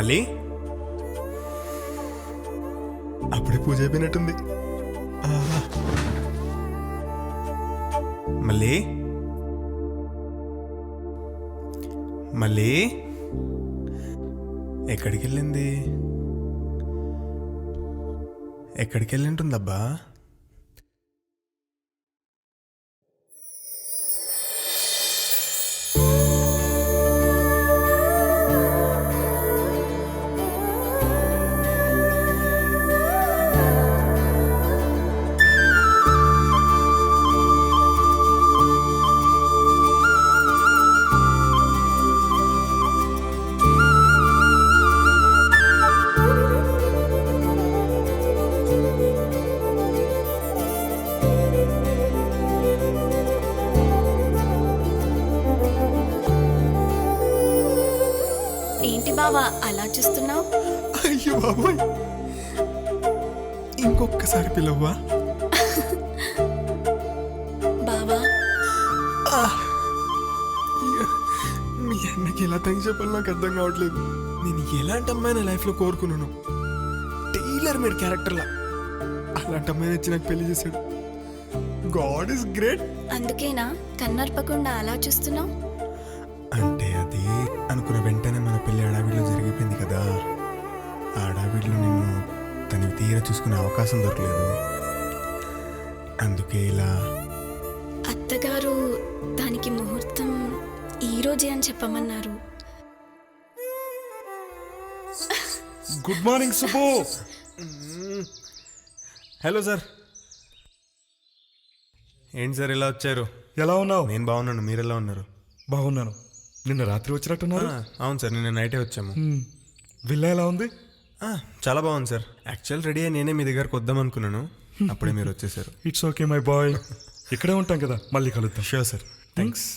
మళ్ళీ అప్పుడే పూజ అయిపోయినట్టుంది. మళ్ళీ మళ్ళీ ఎక్కడికి వెళ్ళింది? ఎక్కడికి వెళ్ళింటుందబ్బా? ఏంటి బావా అలా చూస్తున్నావు? అయ్యో బాబోయ్, ఇంకొకసారి పిలవ్వా? బావా మీ అన్నకి ఎలా థ్యాంక్స్ చెప్పాలో నాకు అర్థం కావట్లేదు. నేను ఎలాంటి అమ్మాయి నా లైఫ్లో కోరుకున్నాను, టైలర్ మేడ్ క్యారెక్టర్లా అలాంటి అమ్మాయిని వచ్చి నాకు పెళ్లి చేశాడు. God is great. అందుకేనా కన్నర్పకుండా అలా చూస్తున్నావు? అంటే అది అనుకున్న వెంటనే మన పెళ్లి అడావిడిలో జరిగిపోయింది కదా. ఆ అడావిడిలో నిన్ను తనవి తీరా చూసుకునే అవకాశం దొరకలేదు. అందుకే ఇలా. అత్తగారు దానికి ముహూర్తం ఈరోజే అని చెప్పమన్నారు. Good morning Subbu. Hello sir. ఏంటి సార్ ఇలా వచ్చారు? ఎలా ఉన్నావు? నేను బాగున్నాను, మీరు ఎలా ఉన్నారు? బాగున్నాను. నిన్న రాత్రి వచ్చినట్టున్నారు. అవును సార్, నిన్న నైటే వచ్చాము. విల్లా ఎలా ఉంది? చాలా బాగుంది సార్. యాక్చువల్ రెడీ అయ్యి నేనే మీ దగ్గరకు వద్దాం అనుకున్నాను, అప్పుడే మీరు వచ్చేసారు. It's okay my boy. ఇక్కడే ఉంటాం కదా, మళ్ళీ కలుద్దాం. Sure sir, thanks.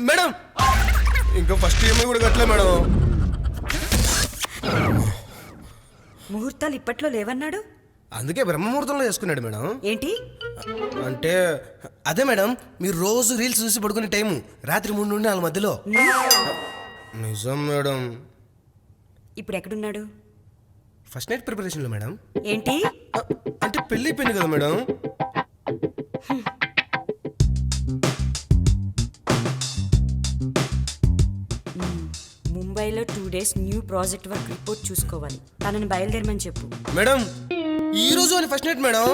మేడం ఇంకా ఫస్ట్ ఈఎంఐ కూడా కట్టలే మేడం. ముహూర్తాలు ఇప్పట్లో లేవన్నాడు. అందుకే బ్రహ్మముహూర్తంలో చేసుకున్నాడు మేడం. ఏంటి అంటే అదే మేడం, మీరు రోజు రీల్స్ చూసి పడుకునే టైము రాత్రి 3 నుండి 4 మధ్యలో. నిజం మేడం. ఇప్పుడు ఎక్కడున్నాడు? ఫస్ట్ నైట్ ప్రిపరేషన్లో మేడం. ఏంటి అంటే పెళ్ళి అయిపోయింది కదా మేడం. ముంబైలో 2 days new project work report చూసుకోవాలి. తనని బయలుదేరమని చెప్పు. మేడం ఈ రోజు అని ఫస్ట్ నైట్ మేడం.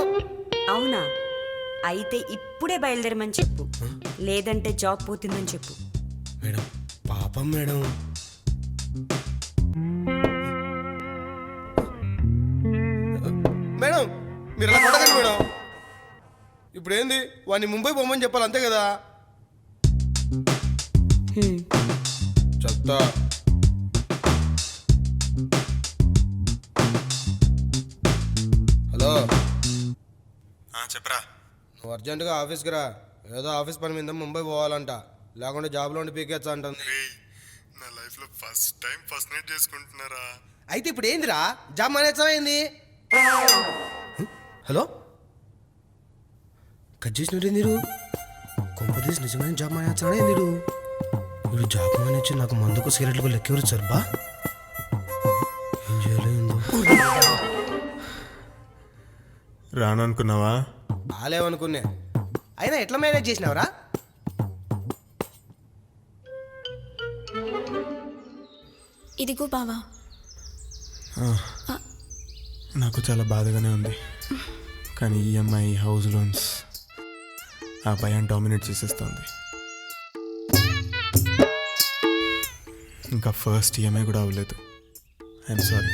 అవునా? అయితే ఇప్పుడే బయలుదేరమని చెప్పు, లేదంటే జాబ్ పోతుందని చెప్పు. మేడం పాపం మేడం. మేడం మీరు అలా కొట్టకండి మేడం. ఇప్పుడు ఏంది, వాడిని ముంబై పోమని చెప్పాలి అంతే కదా. చెప్తా. హలో చెప్పరా. నువ్వు అర్జెంటుగా ఆఫీస్కి రా. ఏదో ఆఫీస్ పని మీద ముంబై పోవాలంట, లేకుంటే జాబ్లో ఉండి పీకేచ్చా అంటుంది. నా లైఫ్లో ఫస్ట్ టైం ఫస్ట్ నైట్ చేసుకుంటున్నారా? అయితే ఇప్పుడు ఏందిరా, జాబ్ మానేచ్చా ఏంది? హలో కట్ చేసినట్టు మీరు కొంపదీసి నిజమైన జాబ్ మానేచ్చాడా ఏంది? వీడు జాబ్ మానేచ్చి నాకు మందుకు సిగరెట్లకు లెక్కెవరు సర్బా. ఏం చేయలేదు. రాను అనుకున్నావా? బాలేవనుకున్నా. అయినా ఎట్లా మేనేజ్ చేసినావురా? ఇదిగో బావా. నాకు చాలా బాధగానే ఉంది, కానీ ఈఎంఐ, హౌస్ లోన్స్, ఆ భయం డామినేట్ చేసేస్తుంది. ఇంకా ఫస్ట్ ఈఎంఐ కూడా అవ్వలేదు. I'm sorry.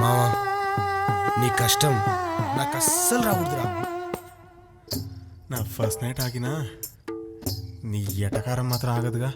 మావా నీ కష్టం నాకు అస్సలు రాకూడదురా. నా ఫస్ట్ నైట్ ఆగినా నీ ఎటకారం మాత్రం ఆగదుగా.